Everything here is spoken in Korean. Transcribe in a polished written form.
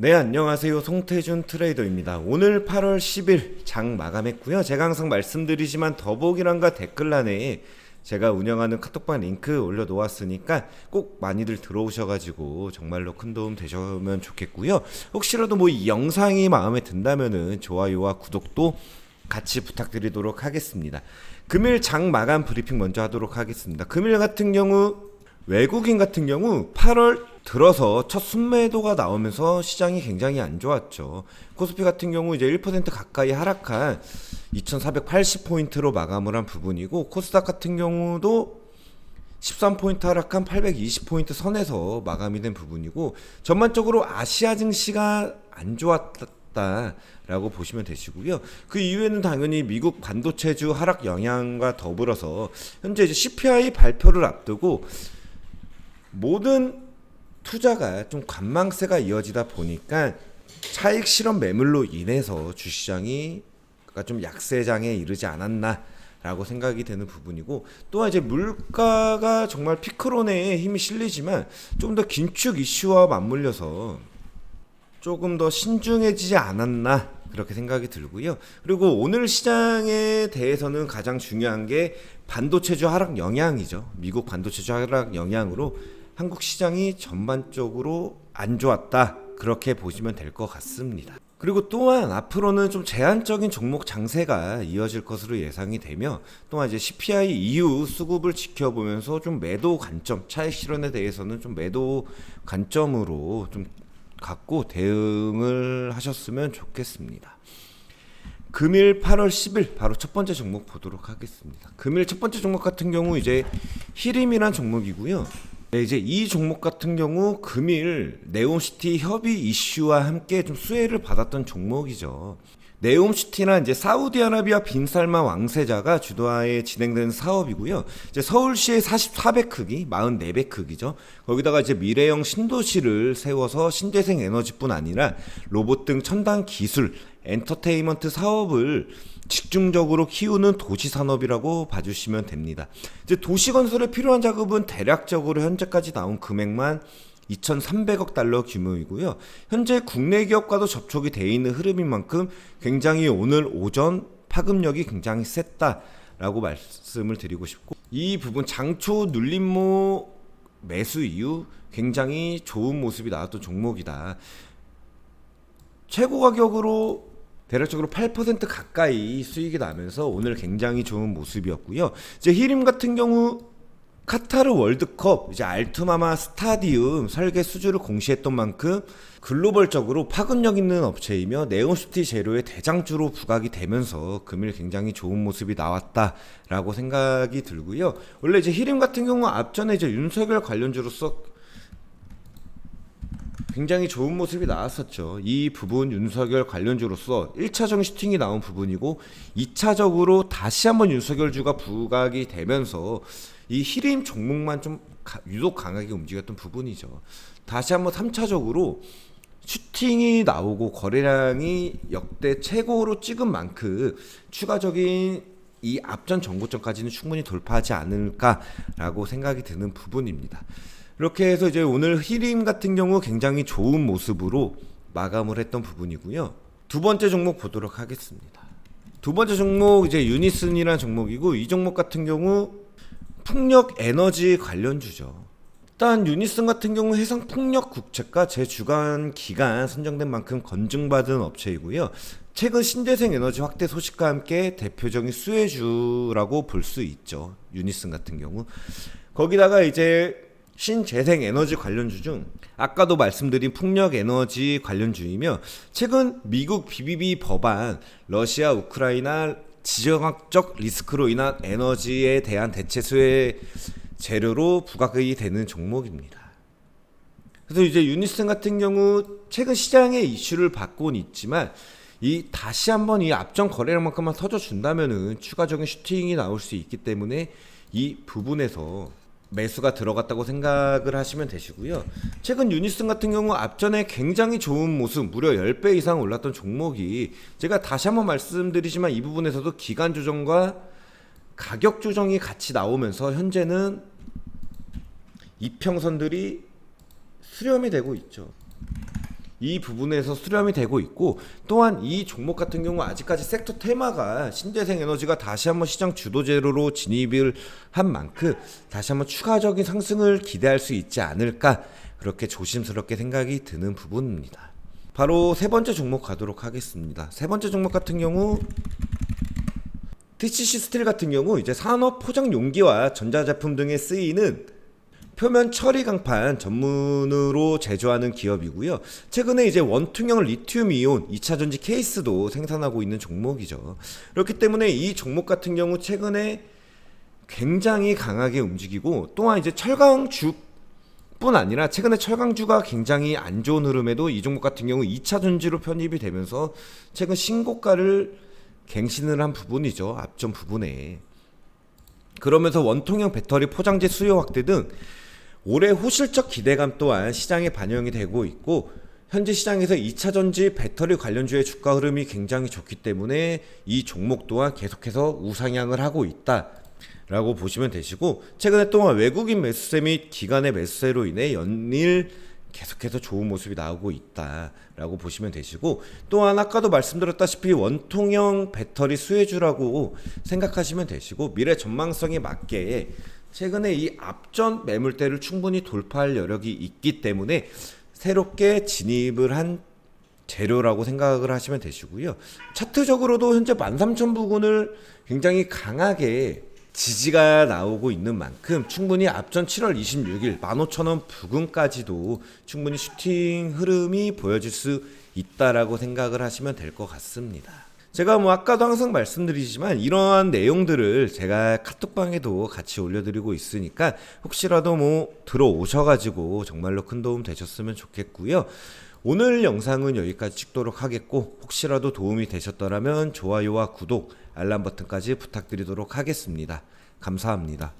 네, 안녕하세요. 송태준 트레이더입니다. 오늘 8월 10일 장 마감했고요. 제가 항상 말씀드리지만 더보기란과 댓글란에 제가 운영하는 카톡방 링크 올려놓았으니까 꼭 많이들 들어오셔가지고 정말로 큰 도움 되셨으면 좋겠고요. 혹시라도 뭐 이 영상이 마음에 든다면은 좋아요와 구독도 같이 부탁드리도록 하겠습니다. 금일 장 마감 브리핑 먼저 하도록 하겠습니다. 금일 같은 경우 외국인 같은 경우 8월 들어서 첫 순매도가 나오면서 시장이 굉장히 안 좋았죠. 코스피 같은 경우 이제 1% 가까이 하락한 2480포인트로 마감을 한 부분이고, 코스닥 같은 경우도 13포인트 하락한 820포인트 선에서 마감이 된 부분이고, 전반적으로 아시아 증시가 안 좋았다 라고 보시면 되시고요. 그 이후에는 당연히 미국 반도체주 하락 영향과 더불어서 현재 이제 CPI 발표를 앞두고 모든 투자가 좀 관망세가 이어지다 보니까 차익 실현 매물로 인해서 주시장이 좀 약세장에 이르지 않았나라고 생각이 되는 부분이고, 또한 이제 물가가 정말 피크론에 힘이 실리지만 좀 더 긴축 이슈와 맞물려서 조금 더 신중해지지 않았나 그렇게 생각이 들고요. 그리고 오늘 시장에 대해서는 가장 중요한 게 반도체주 하락 영향이죠. 미국 반도체주 하락 영향으로 한국 시장이 전반적으로 안 좋았다 그렇게 보시면 될 것 같습니다. 그리고 또한 앞으로는 좀 제한적인 종목 장세가 이어질 것으로 예상이 되며, 또한 이제 CPI 이후 수급을 지켜보면서 좀 매도 관점, 차익 실현에 대해서는 좀 매도 관점으로 좀 갖고 대응을 하셨으면 좋겠습니다. 금일 8월 10일 바로 첫 번째 종목 보도록 하겠습니다. 금일 첫 번째 종목 같은 경우 이제 히림이란 종목이고요. 네, 이제 이 종목 같은 경우 금일 네옴시티 협의 이슈와 함께 좀 수혜를 받았던 종목이죠. 네옴시티는 이제 사우디아라비아 빈살만 왕세자가 주도하에 진행되는 사업이고요. 이제 서울시의 44배 크기, 44배 크기죠. 거기다가 이제 미래형 신도시를 세워서 신재생 에너지뿐 아니라 로봇 등 첨단 기술, 엔터테인먼트 사업을 집중적으로 키우는 도시 산업이라고 봐주시면 됩니다. 이제 도시 건설에 필요한 자금은 대략적으로 현재까지 나온 금액만 2,300억 달러 규모이고요. 현재 국내 기업과도 접촉이 돼 있는 흐름인 만큼 굉장히 오늘 오전 파급력이 굉장히 셌다라고 말씀을 드리고 싶고, 이 부분 장초 눌림목 매수 이후 굉장히 좋은 모습이 나왔던 종목이다. 최고 가격으로 대략적으로 8% 가까이 수익이 나면서 오늘 굉장히 좋은 모습이었고요. 이제 히림 같은 경우 카타르 월드컵 이제 알투마마 스타디움 설계 수주를 공시했던 만큼 글로벌적으로 파급력 있는 업체이며 네옴시티 재료의 대장주로 부각이 되면서 금일 굉장히 좋은 모습이 나왔다라고 생각이 들고요. 원래 이제 히림 같은 경우 앞전에 이제 윤석열 관련주로서 굉장히 좋은 모습이 나왔었죠. 이 부분 윤석열 관련주로서 1차적인 슈팅이 나온 부분이고, 2차적으로 다시 한번 윤석열주가 부각이 되면서 이 히림 종목만 좀 유독 강하게 움직였던 부분이죠. 다시 한번 3차적으로 슈팅이 나오고 거래량이 역대 최고로 찍은 만큼 추가적인 이 앞전 정고점까지는 충분히 돌파하지 않을까라고 생각이 드는 부분입니다. 이렇게 해서 이제 오늘 히림 같은 경우 굉장히 좋은 모습으로 마감을 했던 부분이고요. 두 번째 종목 보도록 하겠습니다. 두 번째 종목 이제 유니슨이라는 종목이고, 이 종목 같은 경우 풍력 에너지 관련주죠. 일단 유니슨 같은 경우 해상 풍력 국채가 제주간 기간 선정된 만큼 검증받은 업체이고요. 최근 신재생 에너지 확대 소식과 함께 대표적인 수혜주라고 볼 수 있죠. 유니슨 같은 경우. 거기다가 이제 신재생 에너지 관련주 중 아까도 말씀드린 풍력 에너지 관련주이며, 최근 미국 BBB 법안 러시아 우크라이나 지정학적 리스크로 인한 에너지에 대한 대체 수혜 재료로 부각이 되는 종목입니다. 그래서 이제 유니슨 같은 경우 최근 시장의 이슈를 받고는 있지만, 이 다시 한번 이 앞전 거래량만큼만 터져준다면은 추가적인 슈팅이 나올 수 있기 때문에 이 부분에서 매수가 들어갔다고 생각을 하시면 되시고요. 최근 유니슨 같은 경우 앞전에 굉장히 좋은 모습, 무려 10배 이상 올랐던 종목이, 제가 다시 한번 말씀드리지만 이 부분에서도 기간 조정과 가격 조정이 같이 나오면서 현재는 이평선들이 수렴이 되고 있죠. 이 부분에서 수렴이 되고 있고, 또한 이 종목 같은 경우 아직까지 섹터 테마가 신재생 에너지가 다시 한번 시장 주도재료로 진입을 한 만큼 다시 한번 추가적인 상승을 기대할 수 있지 않을까, 그렇게 조심스럽게 생각이 드는 부분입니다. 바로 세 번째 종목 가도록 하겠습니다. 세 번째 종목 같은 경우 TCC 스틸 같은 경우 이제 산업 포장 용기와 전자제품 등에 쓰이는 표면 처리 강판 전문으로 제조하는 기업이고요. 최근에 이제 원통형 리튬 이온 2차 전지 케이스도 생산하고 있는 종목이죠. 그렇기 때문에 이 종목 같은 경우 최근에 굉장히 강하게 움직이고, 또한 이제 철강주 뿐 아니라 최근에 철강주가 굉장히 안 좋은 흐름에도 이 종목 같은 경우 2차 전지로 편입이 되면서 최근 신고가를 갱신을 한 부분이죠. 앞전 부분에. 그러면서 원통형 배터리 포장재 수요 확대 등 올해 호실적 기대감 또한 시장에 반영이 되고 있고, 현재 시장에서 2차 전지 배터리 관련주의 주가 흐름이 굉장히 좋기 때문에 이 종목 또한 계속해서 우상향을 하고 있다 라고 보시면 되시고, 최근에 또한 외국인 매수세 및 기관의 매수세로 인해 연일 계속해서 좋은 모습이 나오고 있다라고 보시면 되시고, 또한 아까도 말씀드렸다시피 원통형 배터리 수혜주라고 생각하시면 되시고, 미래 전망성에 맞게 최근에 이 앞전 매물대를 충분히 돌파할 여력이 있기 때문에 새롭게 진입을 한 재료라고 생각을 하시면 되시고요. 차트적으로도 현재 13,000 부근을 굉장히 강하게 지지가 나오고 있는 만큼 충분히 앞전 7월 26일 15,000원 부근까지도 충분히 슈팅 흐름이 보여질 수 있다라고 생각을 하시면 될 것 같습니다. 제가 아까도 항상 말씀드리지만 이러한 내용들을 제가 카톡방에도 같이 올려드리고 있으니까 혹시라도 들어오셔가지고 정말로 큰 도움 되셨으면 좋겠고요. 오늘 영상은 여기까지 찍도록 하겠고, 혹시라도 도움이 되셨더라면 좋아요와 구독, 알람 버튼까지 부탁드리도록 하겠습니다. 감사합니다.